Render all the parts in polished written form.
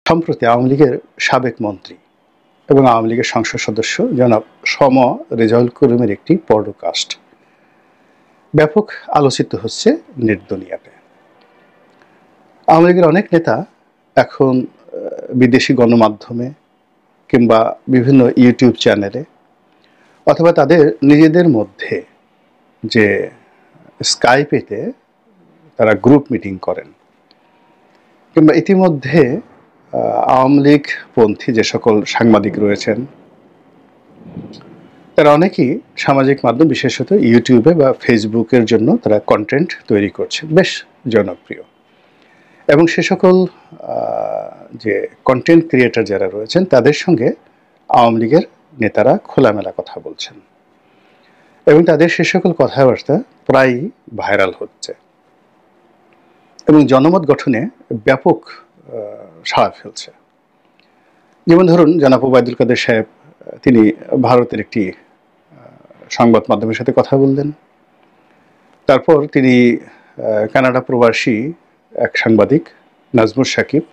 সম্প্রতি আওয়ামী লীগের সাবেক মন্ত্রী এবং আওয়ামী লীগের সংসদ সদস্য জনাব সম রেজাউল করিমের একটি পডকাস্ট ব্যাপক আলোচিত হচ্ছে নেট দুনিয়াতে। আওয়ামী লীগের অনেক নেতা এখন বিদেশি গণমাধ্যমে কিংবা বিভিন্ন ইউটিউব চ্যানেলে অথবা তাদের নিজেদের মধ্যে যে স্কাইপেতে তারা গ্রুপ মিটিং করেন কিংবা ইতিমধ্যে আওয়ামী লীগ পন্থী যে সকল সাংবাদিক রয়েছেন তারা অনেকেই সামাজিক মাধ্যম বিশেষত ইউটিউবে বা ফেসবুকের জন্য তারা কন্টেন্ট তৈরি করছে, বেশ জনপ্রিয়। এবং সে সকল যে কন্টেন্ট ক্রিয়েটর যারা রয়েছেন তাদের সঙ্গে আওয়ামী লীগের নেতারা খোলামেলা কথা বলছেন এবং তাদের সে সকল কথাবার্তা প্রায়ই ভাইরাল হচ্ছে এবং জনমত গঠনে ব্যাপক সাড়া ফেলছে। যেমন ধরুন জনাব ওবায়দুল কাদের সাহেব, তিনি ভারতের একটি সংবাদ মাধ্যমের সাথে কথা বললেন। তারপর তিনি কানাডা প্রবাসী এক সাংবাদিক নাজমুর সাকিব,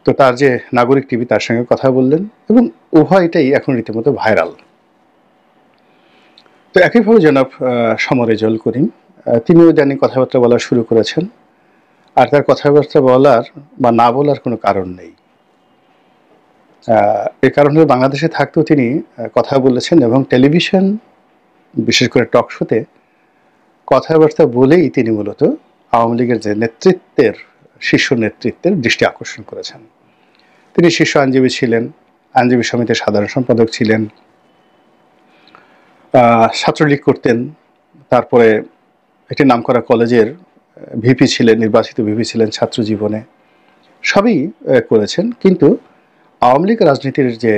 তো তার যে নাগরিক টিভি, তার সঙ্গে কথা বললেন এবং উভয়টাই এখন রীতিমতো ভাইরাল। তো একইভাবে জনাব সম রেজাউল করিম, তিনিও ইদানিং কথাবার্তা বলা শুরু করেছেন। আর তার কথাবার্তা বলার বা না বলার কোনো কারণ নেই। এর কারণ হলো বাংলাদেশে থাকতেও তিনি কথা বলেছেন এবং টেলিভিশন বিশেষ করে টক শোতে কথাবার্তা বলেই তিনি মূলত আওয়ামী লীগের যে নেতৃত্বের শীর্ষ নেতৃত্বের দৃষ্টি আকর্ষণ করেছেন। তিনি শীর্ষ আইনজীবী ছিলেন, আইনজীবী সমিতির সাধারণ সম্পাদক ছিলেন, ছাত্রলীগ করতেন, তারপরে একটি নামকরা কলেজের ভিপি ছিলেন, নির্বাচিত ভিপি ছিলেন ছাত্র জীবনে, সবই করেছেন। কিন্তু আওয়ামী লীগ রাজনীতির যে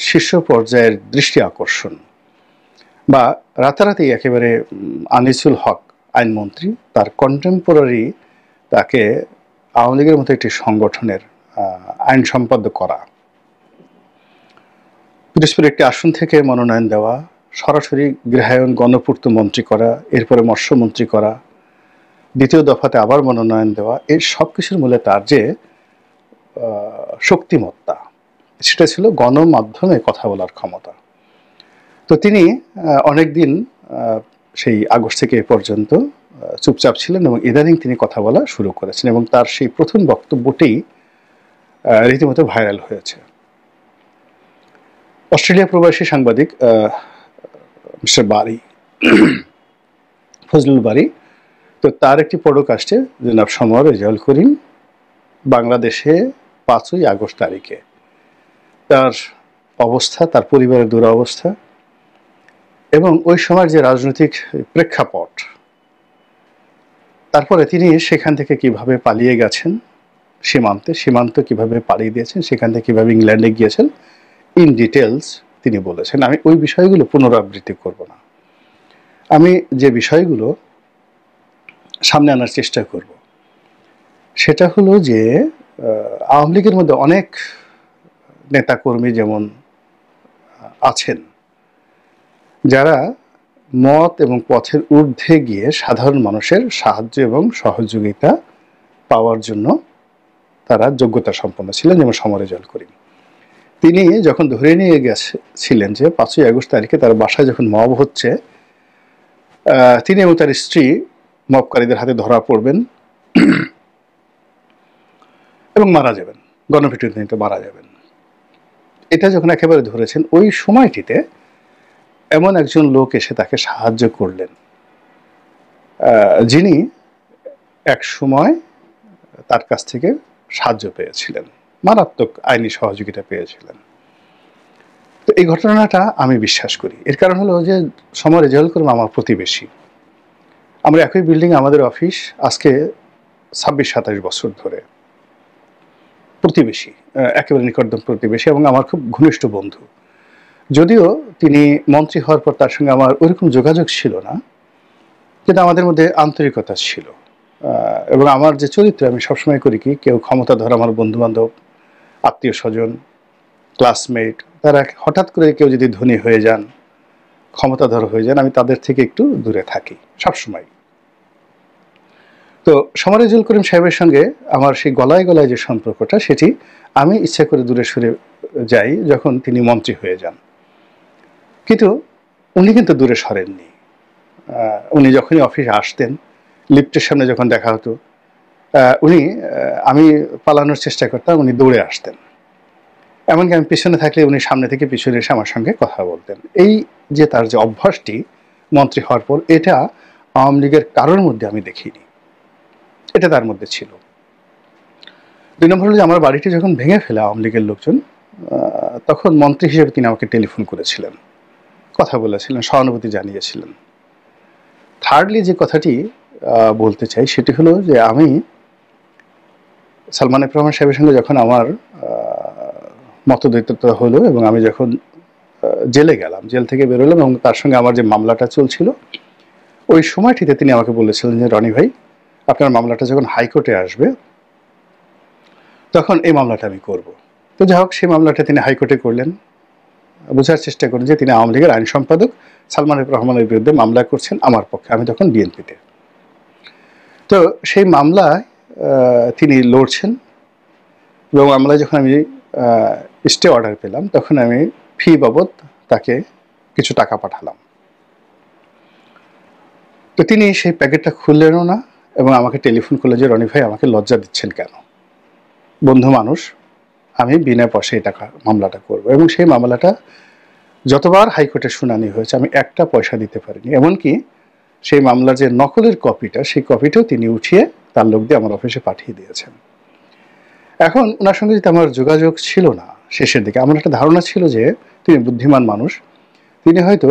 শীর্ষ পর্যায়ের দৃষ্টি আকর্ষণ বা রাতারাতি একেবারে আনিসুল হক আইনমন্ত্রী তার কন্টেম্পোরারি তাকে আওয়ামী লীগের মতো একটি সংগঠনের আইন সম্পাদক করা, পিরোজপুর একটি আসন থেকে মনোনয়ন দেওয়া, সরাসরি গৃহায়ন গণপূর্ত মন্ত্রী করা, এরপরে মৎস্যমন্ত্রী করা, দ্বিতীয় দফাতে আবার মনোনয়ন দেওয়া, এই সব কিছুর মূলে তার যে শক্তিমত্তা, সেটা ছিল গণমাধ্যমে কথা বলার ক্ষমতা। তো তিনি অনেকদিন সেই আগস্ট থেকে এ পর্যন্ত চুপচাপ ছিলেন এবং ইদানিং তিনি কথা বলা শুরু করেছেন এবং তার সেই প্রথম বক্তব্যটি রীতিমতো ভাইরাল হয়েছে। অস্ট্রেলিয়া প্রবাসী সাংবাদিক মিস্টার বারি, ফজলুল বারি, তো তার একটি পডকাস্টে জনাব সম রেজাউল করিম বাংলাদেশে 5ই আগস্ট তারিখে তার অবস্থা, তার পরিবারের দুরবস্থা এবং ওই সময়ের যে রাজনৈতিক প্রেক্ষাপট, তারপরে তিনি সেখান থেকে কিভাবে পালিয়ে গেছেন, সীমান্ত কিভাবে পালিয়ে দিয়েছেন, সেখান থেকে কিভাবে ইংল্যান্ডে গিয়েছেন, ইন ডিটেলস তিনি বলেছেন। আমি ওই বিষয়গুলো পুনরাবৃত্তি করব না। আমি যে বিষয়গুলো সামনে আনার চেষ্টা করব সেটা হলো যে আওয়ামী লীগের মধ্যে অনেক নেতাকর্মী যেমন আছেন যারা মত এবং পথের ঊর্ধ্বে গিয়ে সাধারণ মানুষের সাহায্য এবং সহযোগিতা পাওয়ার জন্য তারা যোগ্যতা সম্পন্ন ছিলেন, যেমন সম রেজাউল করিম। তিনি যখন ধরে নিয়ে গেছিলেন যে 5ই আগস্ট তারিখে তার বাসায় যখন মব হচ্ছে, তিনি এবং তার স্ত্রী মবকারীদের হাতে ধরা পড়বেন এবং মারা যাবেন, গণপিটুনিতে মারা যাবেন। এটা যখন একেবারে ধরেছেন, ওই সময়টিতে এমন একজন লোক এসে তাকে সাহায্য করলেন যিনি এক সময় তার কাছ থেকে সাহায্য পেয়েছিলেন, মারাত্মক আইনি সহযোগিতা পেয়েছিলেন। তো এই ঘটনাটা আমি বিশ্বাস করি। এর কারণ হলো যে সম রেজাউল করিম আমার প্রতিবেশী, আমরা একই বিল্ডিং, আমাদের অফিস, আজকে 26-27 বছর ধরে প্রতিবেশী, একেবারে নিকটতম প্রতিবেশী এবং আমার খুব ঘনিষ্ঠ বন্ধু। যদিও তিনি মন্ত্রী হওয়ার পর তার সঙ্গে আমার ওইরকম যোগাযোগ ছিল না, কিন্তু আমাদের মধ্যে আন্তরিকতা ছিল। এবং আমার যে চরিত্র, আমি সবসময় করি কি, কেউ ক্ষমতাধর আমার বন্ধুবান্ধব, আত্মীয় স্বজন, ক্লাসমেট, তারা হঠাৎ করে কেউ যদি ধনী হয়ে যান, ক্ষমতাধর হয়ে যান, আমি তাদের থেকে একটু দূরে থাকি সবসময়। তো সম রেজাউল করিম সাহেবের সঙ্গে আমার সেই গলায় গলায় যে সম্পর্কটা, সেটি আমি ইচ্ছা করে দূরে সরে যাই যখন তিনি মন্ত্রী হয়ে যান। কিন্তু উনি কিন্তু দূরে সরেননি। উনি যখনই অফিসে আসতেন, লিফটের সামনে যখন দেখা হতো, উনি আমি পালানোর চেষ্টা করতাম, উনি দৌড়ে আসতেন। এমনকি আমি পিছনে থাকলে উনি সামনে থেকে পিছনে এসে আমার সঙ্গে কথা বলতেন। এই যে তার যে অভ্যাসটি মন্ত্রী হওয়ার পর, এটা আওয়ামী লীগের কারোর মধ্যে আমি দেখিনি, এটা তার মধ্যে ছিল। ২ নম্বর হলো যে আমার বাড়িটি যখন ভেঙে ফেলে আওয়ামী লীগের লোকজন, তখন মন্ত্রী হিসেবে তিনি আমাকে টেলিফোন করেছিলেন, কথা বলেছিলেন, সহানুভূতি জানিয়েছিলেন। থার্ডলি যে কথাটি বলতে চাই সেটি হলো যে আমি সালমান এফ রহমান সাহেবের সঙ্গে যখন আমার মতদ্বৈততা হলো এবং আমি যখন জেলে গেলাম, জেল থেকে বেরোলাম এবং তার সঙ্গে আমার যে মামলাটা চলছিল, ওই সময়টিতে তিনি আমাকে বলেছিলেন যে রনি ভাই, আপনার মামলাটা যখন হাইকোর্টে আসবে তখন এই মামলাটা আমি করব। তো যাই হোক, সেই মামলাটা তিনি হাইকোর্টে করলেন। বোঝার চেষ্টা করেন যে তিনি আওয়ামী লীগের আইন সম্পাদক সালমান এফ রহমানের বিরুদ্ধে মামলা করছেন আমার পক্ষে, আমি তখন বিএনপিতে। তো সেই মামলায় তিনি লড়ছেন এবং মামলায় যখন আমি স্টে অর্ডার পেলাম তখন আমি ফি বাবদ তাকে কিছু টাকা পাঠালাম। তো তিনি সেই প্যাকেটটা খুললেনও না এবং আমাকে টেলিফোন করলেন যে রনি ভাই, আমাকে লজ্জা দিচ্ছেন কেন, বন্ধু মানুষ, আমি বিনা পয়সায় টাকা মামলাটা করব। এবং সেই মামলাটা যতবার হাইকোর্টে শুনানি হয়েছে আমি একটা পয়সা দিতে পারিনি। এমনকি সেই মামলার যে নকলের কপিটা, সেই কপিটাও তিনি উঠিয়ে তার লোক দিয়ে আমার অফিসে পাঠিয়ে দিয়েছেন। এখন ওনার সঙ্গে যদি আমার যোগাযোগ ছিল না শেষের দিকে, আমার একটা ধারণা ছিল যে তিনি বুদ্ধিমান মানুষ, তিনি হয়তো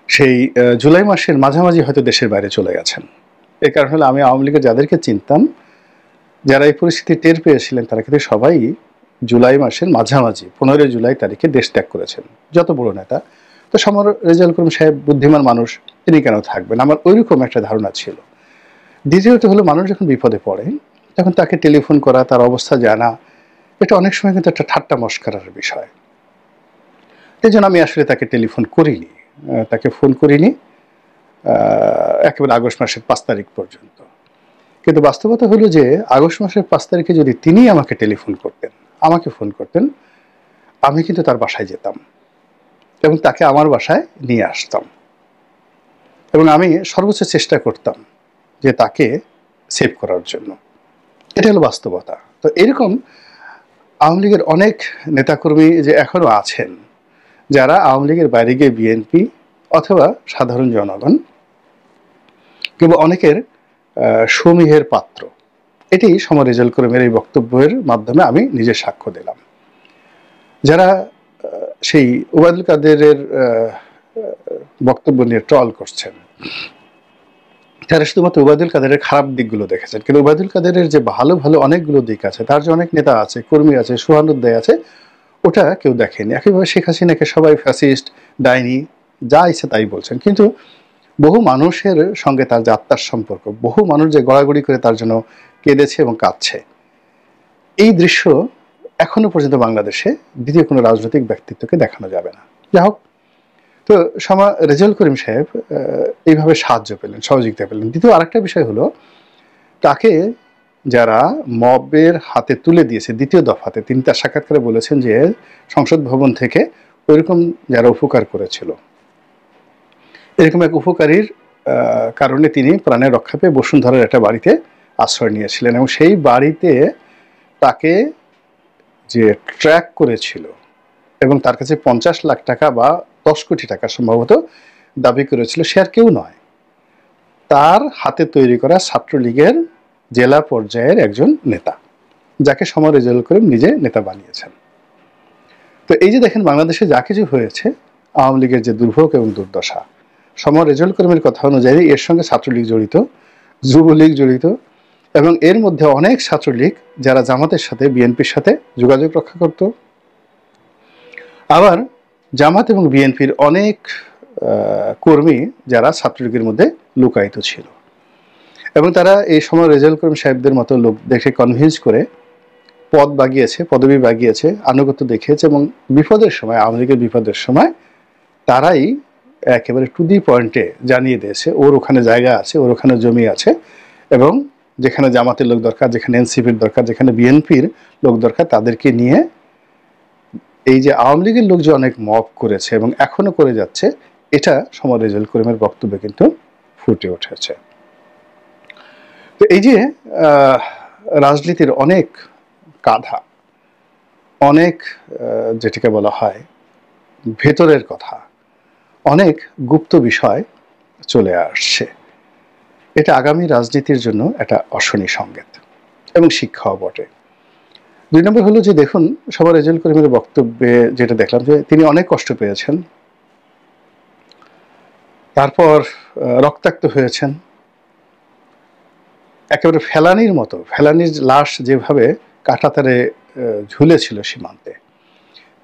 সেই জুলাই মাসের মাঝামাঝি হয়তো দেশের বাইরে চলে গেছেন। এই কারণ হলো আমি আওয়ামী লীগের যাদেরকে চিনতাম, যারা এই পরিস্থিতি টের পেয়েছিলেন, তারা কিন্তু সবাই জুলাই মাসের মাঝামাঝি 15 জুলাই তারিখে দেশ ত্যাগ করেছেন, যত বড় নেতা। তো সমর রেজাউল করিম সাহেব বুদ্ধিমান মানুষ, তিনি কেন থাকবেন, আমার ওইরকম একটা ধারণা ছিল। দ্বিতীয়ত হলো, মানুষ যখন বিপদে পড়ে তখন তাকে টেলিফোন করা, তার অবস্থা জানা, এটা অনেক সময় কিন্তু একটা ঠাট্টা মশকরার বিষয়। এই জন্য আমি আসলে তাকে টেলিফোন করিনি, তাকে ফোন করিনি একেবারে আগস্ট মাসের 5 তারিখ পর্যন্ত। কিন্তু বাস্তবতা হলো যে আগস্ট মাসের 5 তারিখে যদি তিনি আমাকে টেলিফোন করতেন, আমাকে ফোন করতেন, আমি কিন্তু তার বাসায় যেতাম এবং তাকে আমার বাসায় নিয়ে আসতাম এবং আমি সর্বোচ্চ চেষ্টা করতাম যে তাকে সেভ করার জন্য। এটা হলো বাস্তবতা। তো এরকম আওয়ামী লীগের অনেক নেতাকর্মী যে এখনো আছেন, যারা আওয়ামী লীগের বাইরে গিয়ে বিএনপি অথবা সাধারণ জনগণ কিংবা অনেকের সমীহের পাত্র, এটি সমর রেজাউল করিমের এই বক্তব্যের মাধ্যমে আমি নিজে সাক্ষ্য দিলাম। যারা সেই ওবায়দুল কাদেরের বক্তব্য নিয়ে ট্রল করছেন, তারা শুধুমাত্র ওবায়দুল কাদেরের খারাপ দিকগুলো দেখেছেন, কিন্তু ওবায়দুল কাদেরের যে ভালো ভালো অনেকগুলো দিক আছে, তার যে অনেক নেতা আছে, কর্মী আছে, সহানুদ্দায় আছে, ওটা কেউ দেখেনি। একইভাবে শেখ হাসিনাকে সবাই ফ্যাসিস্ট, ডাইনি, যা ইচ্ছে তাই বলছেন, কিন্তু বহু মানুষের সঙ্গে তার যে আত্মার সম্পর্ক, বহু মানুষ যে গড়াগড়ি করে তার জন্য কেঁদেছে এবং কাঁদছে, এই দৃশ্য এখনো পর্যন্ত বাংলাদেশে দ্বিতীয় কোনো রাজনৈতিক ব্যক্তিত্বকে দেখানো যাবে না। যাই হোক, তো রেজাউল করিম সাহেব এইভাবে সাহায্য পেলেন, সহযোগিতা পেলেন। দ্বিতীয় আরেকটা বিষয় হলো, তাকে যারা মবের হাতে তুলে দিয়েছে দ্বিতীয় দফাতে, তিনি তার সাক্ষাৎকারে বলেছেন যে সংসদ ভবন থেকে ওইরকম যারা উপকার করেছিল, এরকম এক উপকারীর কারণে তিনি প্রাণের রক্ষা পেয়ে বসুন্ধরার একটা বাড়িতে আশ্রয় নিয়েছিলেন এবং সেই বাড়িতে তাকে যে ট্র্যাক করেছিল এবং তার কাছে 50 লাখ টাকা বা 10 কোটি টাকা সম্ভবত দাবি করেছিল, সে আর কেউ নয়, তার হাতে তৈরি করা ছাত্রলীগের জেলা পর্যায়ের একজন নেতা, যাকে সমর রেজাউল করিম নিজে নেতা বানিয়েছেন। তো এই যে দেখেন, বাংলাদেশে যা কিছু হয়েছে, আওয়ামী লীগের যে দুর্ভোগ এবং দুর্দশা, সমর রেজাউল করিমের কথা অনুযায়ী এর সঙ্গে ছাত্রলীগ জড়িত, যুবলীগ জড়িত এবং এর মধ্যে অনেক ছাত্রলীগ যারা জামাতের সাথে, বিএনপির সাথে যোগাযোগ রক্ষা করত। আবার জামাত এবং বিএনপির অনেক কর্মী যারা ছাত্রলীগের মধ্যে লুকায়িত ছিল এবং তারা এই সময় রেজাউল করিম সাহেবদের মতো লোক দেখে কনভিন্স করে পদ বাগিয়েছে, পদবি বাগিয়েছে, আনুগত্য দেখিয়েছে এবং বিপদের সময়, আওয়ামী লীগের বিপদের সময় তারাই একেবারে টু দি পয়েন্টে জানিয়ে দিয়েছে ওর ওখানে জায়গা আছে, ওর ওখানে জমি আছে এবং যেখানে জামাতের লোক দরকার, যেখানে এনসিপির দরকার, যেখানে বিএনপির লোক দরকার, তাদেরকে নিয়ে এই যে আওয়ামী লীগের লোক যে অনেক মব করেছে এবং এখনো করে যাচ্ছে, এটা সমর রেজাউল করিমের বক্তব্যে কিন্তু ফুটে উঠেছে। তো এই যে রাজনীতির অনেক কাঁধা, অনেক যেটাকে বলা হয় ভেতরের কথা, অনেক গুপ্ত বিষয় চলে আসছে, এটা আগামী রাজনীতির জন্য একটা অশনি সংকেত এবং শিক্ষাও বটে। 2 নম্বর হলো যে দেখুন, সমর রেজাউল করিমের বক্তব্যে যেটা দেখলাম যে তিনি অনেক কষ্ট পেয়েছেন, তারপর রক্তাক্ত হয়েছেন, একেবারে ফেলানির মতো, ফেলানির লাশ যেভাবে কাঁটাতারে ঝুলেছিল সীমান্তে,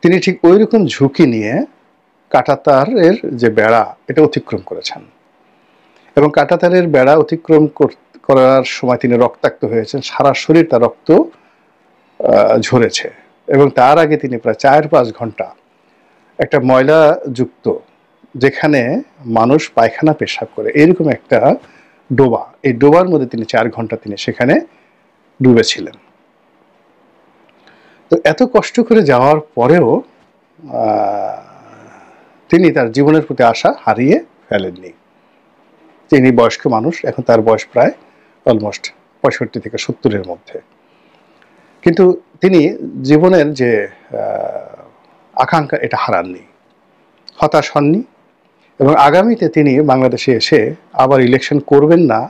তিনি ঠিক ওই রকম ঝুঁকি নিয়ে কাঁটাতারের যে বেড়া এটা অতিক্রম করেছেন এবং কাঁটাতারের বেড়া অতিক্রম করার সময় তিনি রক্তাক্ত হয়েছেন, সারা শরীর তার রক্ত ঝরেছে এবং তার আগে তিনি প্রায় 4-5 ঘন্টা একটা ময়লাযুক্ত, যেখানে মানুষ পায়খানা পেশাব করে, এরকম একটা ডোবা, এই ডোবার মধ্যে তিনি 4 ঘন্টা তিনি সেখানে ডুবেছিলেন। তো এত কষ্ট করে যাওয়ার পরেও তিনি তার জীবনের প্রতি আশা হারিয়ে ফেলেননি। তিনি বয়স্ক মানুষ, এখন তার বয়স প্রায় অলমোস্ট 65 থেকে 70-এর মধ্যে, কিন্তু তিনি জীবনের যে আকাঙ্ক্ষা এটা হারাননি, হতাশ হননি এবং আগামীতে তিনি বাংলাদেশে এসে আবার ইলেকশন করবেন না,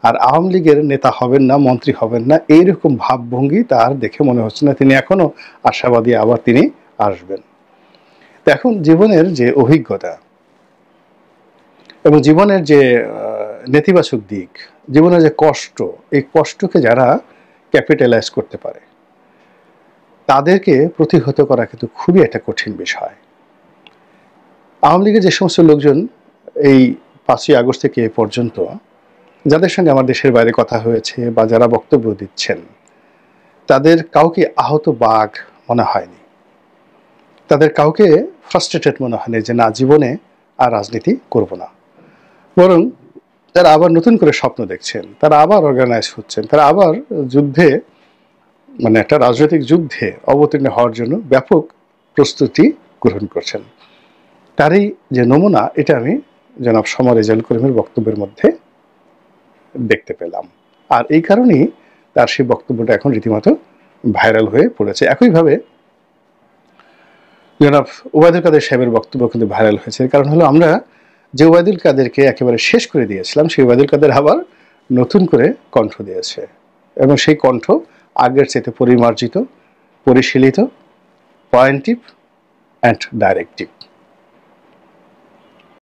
আর আওয়ামী লীগের নেতা হবেন না, মন্ত্রী হবেন না, এইরকম ভাবভঙ্গি তার দেখে মনে হচ্ছে না। তিনি এখনো আশাবাদী আবার তিনি আসবেন। তো এখন জীবনের যে অভিজ্ঞতা এবং জীবনের যে নেতিবাচক দিক, জীবনের যে কষ্ট, এই কষ্টকে যারা ক্যাপিটালাইজ করতে পারে তাদেরকে প্রতিহত করা কিন্তু খুবই একটা কঠিন বিষয়। আওয়ামী লীগের যে সমস্ত লোকজন এই 5ই আগস্ট থেকে এ পর্যন্ত যাদের সঙ্গে আমার দেশের বাইরে কথা হয়েছে বা যারা বক্তব্য দিচ্ছেন, তাদের কাউকে আহত বাঘ মনে হয়নি, তাদের কাউকে ফ্রাস্ট্রেটেড মনে হয়নি যে না, জীবনে আর রাজনীতি করব না। বরং তারা আবার নতুন করে স্বপ্ন দেখছেন, তারা আবার অর্গানাইজ হচ্ছেন, তারা আবার যুদ্ধে, মানে একটা রাজনৈতিক যুদ্ধে অবতীর্ণ হওয়ার জন্য ব্যাপক প্রস্তুতি গ্রহণ করছেন। তারই যে নমুনা, এটা আমি জনাব সমর রেজাউল করিমের বক্তব্যের মধ্যে দেখতে পেলাম। আর এই কারণেই তার সেই বক্তব্যটা এখন রীতিমতো ভাইরাল হয়ে পড়েছে। একইভাবে জনাব ওবায়দুল কাদের সাহেবের বক্তব্য কিন্তু ভাইরাল হয়েছে। কারণ হলো, আমরা যে ওবায়দুল কাদেরকে একেবারে শেষ করে দিয়েছিলাম, সেই ওবায়দুল কাদের আবার নতুন করে কণ্ঠ দিয়েছে এবং সেই কণ্ঠ আগের চাইতে পরিমার্জিত, পরিশীলিত, পয়েন্টিভ অ্যান্ড ডাইরেক্টিভ।